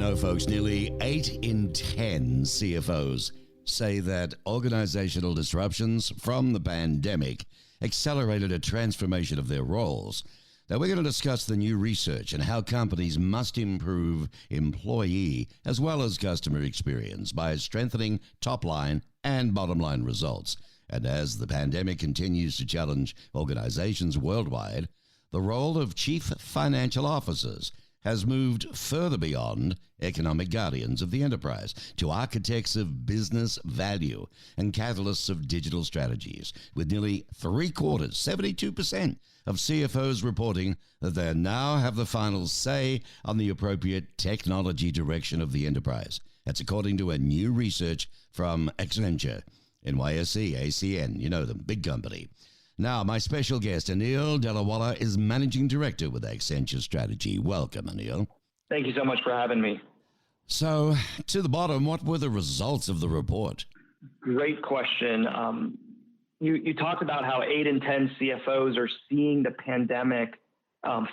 know, folks, nearly 8 in 10 CFOs say that organizational disruptions from the pandemic accelerated a transformation of their roles. Now, we're going to discuss the new research and how companies must improve employee as well as customer experience by strengthening top line and bottom line results. And as the pandemic continues to challenge organizations worldwide, the role of chief financial officers has moved further beyond economic guardians of the enterprise to architects of business value and catalysts of digital strategies, with nearly three-quarters, 72% of CFOs reporting that they now have the final say on the appropriate technology direction of the enterprise. That's according to a new research from Accenture, NYSE, ACN, you know them, big company. Now, my special guest, Aneel Delawalla, is Managing Director with Accenture Strategy. Welcome, Aneel. Thank you so much for having me. So, to the bottom, what were the results of the report? Great question. You talked about how 8 in 10 CFOs are seeing the pandemic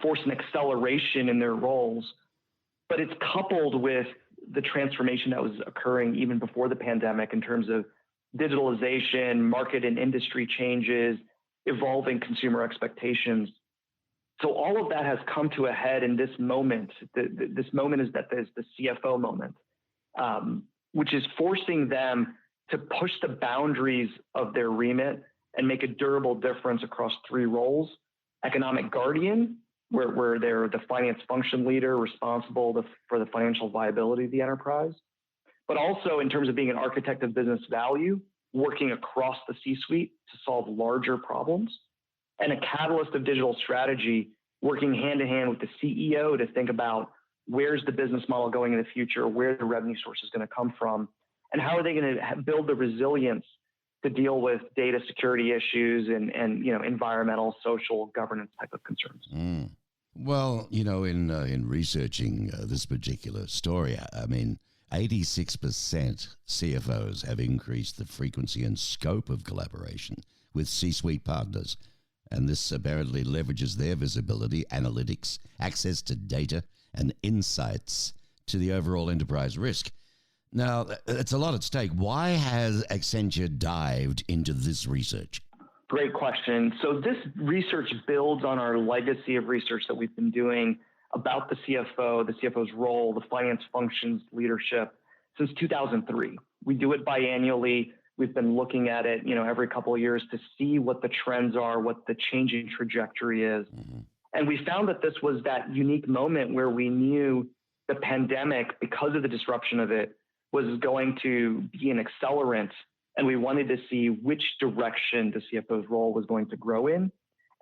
force an acceleration in their roles, but it's coupled with the transformation that was occurring even before the pandemic in terms of digitalization, market and industry changes, evolving consumer expectations. So all of that has come to a head in this moment. This moment is that there's the CFO moment, which is forcing them to push the boundaries of their remit and make a durable difference across 3 roles: economic guardian, where they're the finance function leader responsible for the financial viability of the enterprise, but also in terms of being an architect of business value, working across the C-suite to solve larger problems, and a catalyst of digital strategy, working hand in hand with the CEO to think about where's the business model going in the future, where the revenue source is going to come from, and how are they going to build the resilience to deal with data security issues and environmental, social, governance type of concerns. Well, in researching this particular story, I mean, 86% CFOs have increased the frequency and scope of collaboration with C-suite partners, and this apparently leverages their visibility, analytics, access to data, and insights to the overall enterprise risk. Now, it's a lot at stake. Why has Accenture dived into this research? Great question. So this research builds on our legacy of research that we've been doing about the CFO's role, the finance functions leadership since 2003. We do it biannually. We've been looking at it, every couple of years to see what the trends are, what the changing trajectory is. And we found that this was that unique moment where we knew the pandemic, because of the disruption of it, was going to be an accelerant. And we wanted to see which direction the CFO's role was going to grow in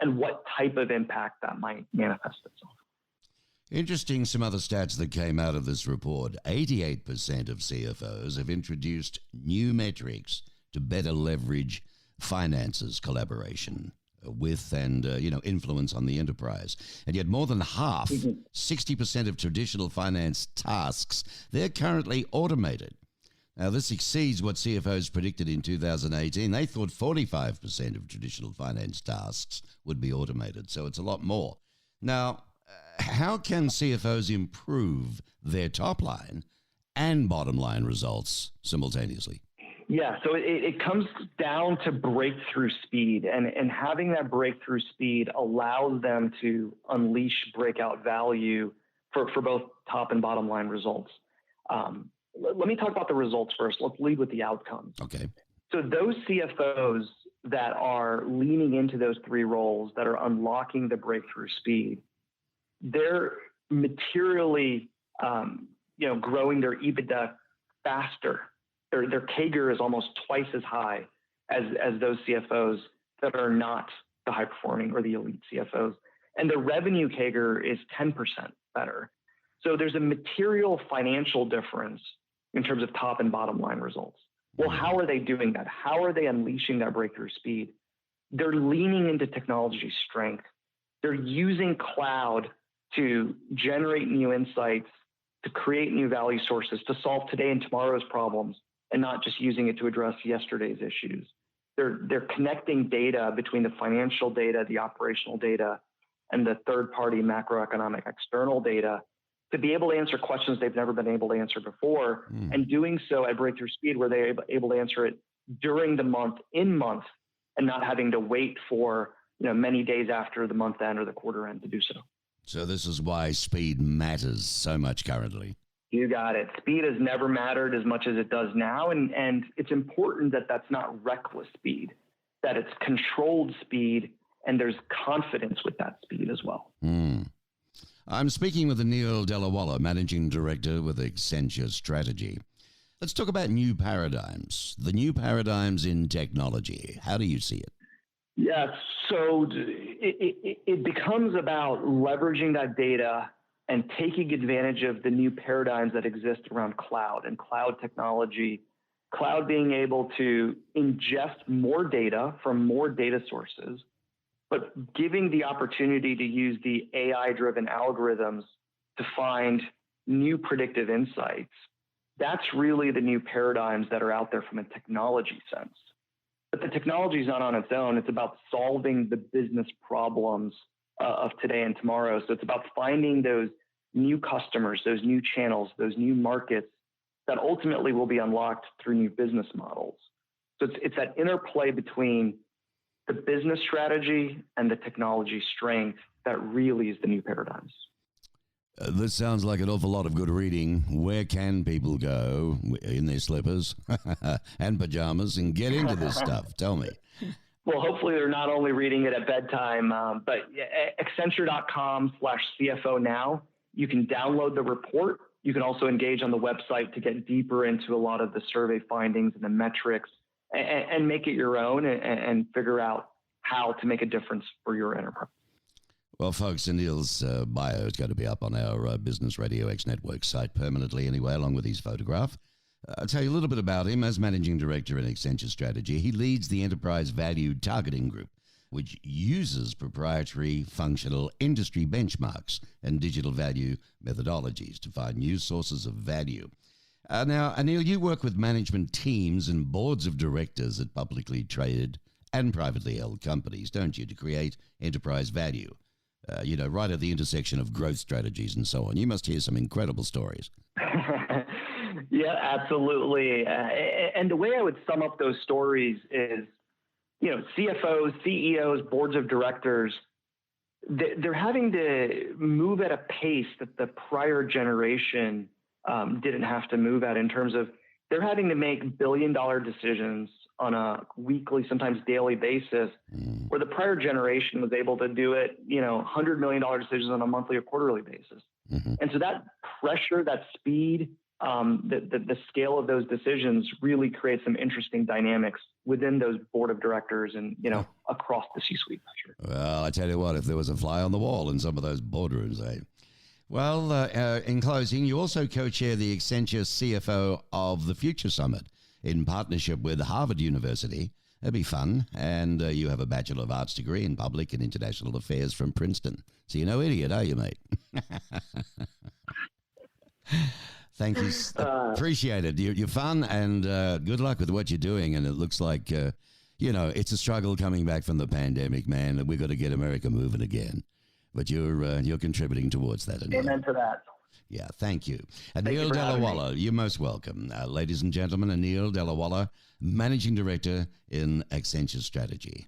and what type of impact that might manifest itself. Interesting, some other stats that came out of this report. 88% of CFOs have introduced new metrics to better leverage finances collaboration with and influence on the enterprise. And yet more than half, 60% of traditional finance tasks, they're currently automated. Now, this exceeds what CFOs predicted in 2018. They thought 45% of traditional finance tasks would be automated, so it's a lot more. Now, how can CFOs improve their top line and bottom line results simultaneously? Yeah, so it comes down to breakthrough speed, and having that breakthrough speed allows them to unleash breakout value for both top and bottom line results. Let me talk about the results first. Let's lead with the outcomes. Okay. So those CFOs that are leaning into those 3 roles, that are unlocking the breakthrough speed, they're materially, growing their EBITDA faster. Their CAGR is almost twice as high as those CFOs that are not the high performing or the elite CFOs. And the revenue CAGR is 10% better. So there's a material financial difference in terms of top and bottom line results. Well, how are they doing that? How are they unleashing that breakthrough speed? They're leaning into technology strength. They're using cloud to generate new insights, to create new value sources, to solve today and tomorrow's problems, and not just using it to address yesterday's issues. They're connecting data between the financial data, the operational data, and the third-party macroeconomic external data to be able to answer questions they've never been able to answer before, and doing so at breakthrough speed where they're able to answer it during the month, in month, and not having to wait for many days after the month end or the quarter end to do so. So this is why speed matters so much currently. You got it. Speed has never mattered as much as it does now. And it's important that that's not reckless speed, that it's controlled speed, and there's confidence with that speed as well. I'm speaking with Aneel Delawalla, Managing Director with Accenture Strategy. Let's talk about new paradigms, the new paradigms in technology. How do you see it? Yeah, so it becomes about leveraging that data and taking advantage of the new paradigms that exist around cloud and cloud technology, cloud being able to ingest more data from more data sources, but giving the opportunity to use the AI-driven algorithms to find new predictive insights. That's really the new paradigms that are out there from a technology sense. But the technology is not on its own. It's about solving the business problems of today and tomorrow. So it's about finding those new customers, those new channels, those new markets that ultimately will be unlocked through new business models. So it's that interplay between the business strategy and the technology strength that really is the new paradigms. This sounds like an awful lot of good reading. Where can people go in their slippers and pajamas and get into this stuff? Tell me. Well, hopefully they're not only reading it at bedtime, but Accenture.com/CFO now. You can download the report. You can also engage on the website to get deeper into a lot of the survey findings and the metrics and make it your own and figure out how to make a difference for your enterprise. Well, folks, Aneel's bio is going to be up on our Business Radio X Network site permanently anyway, along with his photograph. I'll tell you a little bit about him. As Managing Director in Accenture Strategy, he leads the Enterprise Value Targeting Group, which uses proprietary functional industry benchmarks and digital value methodologies to find new sources of value. Now, Aneel, you work with management teams and boards of directors at publicly traded and privately held companies, don't you, to create enterprise value? Right at the intersection of growth strategies and so on. You must hear some incredible stories. Yeah, absolutely. And the way I would sum up those stories is, CFOs, CEOs, boards of directors, they're having to move at a pace that the prior generation didn't have to move at, in terms of they're having to make billion-dollar decisions on a weekly, sometimes daily basis, where the prior generation was able to do it, $100 million decisions on a monthly or quarterly basis. And so that pressure, that speed, the scale of those decisions really creates some interesting dynamics within those board of directors and, across the C-suite. Sure. Well, I tell you what, if there was a fly on the wall in some of those boardrooms, eh? Well, in closing, you also co-chair the Accenture CFO of the Future Summit in partnership with Harvard University. That'd be fun. And you have a Bachelor of Arts degree in Public and International Affairs from Princeton. So you're no idiot, are you, mate? Thank you. Appreciate it. You're fun, and good luck with what you're doing. And it looks like, it's a struggle coming back from the pandemic, man. We've got to get America moving again. But you're contributing towards that. Aneel. Amen to that. Yeah, thank you. Aneel Delawalla, you're most welcome. Ladies and gentlemen, Aneel Delawalla, Managing Director in Accenture Strategy.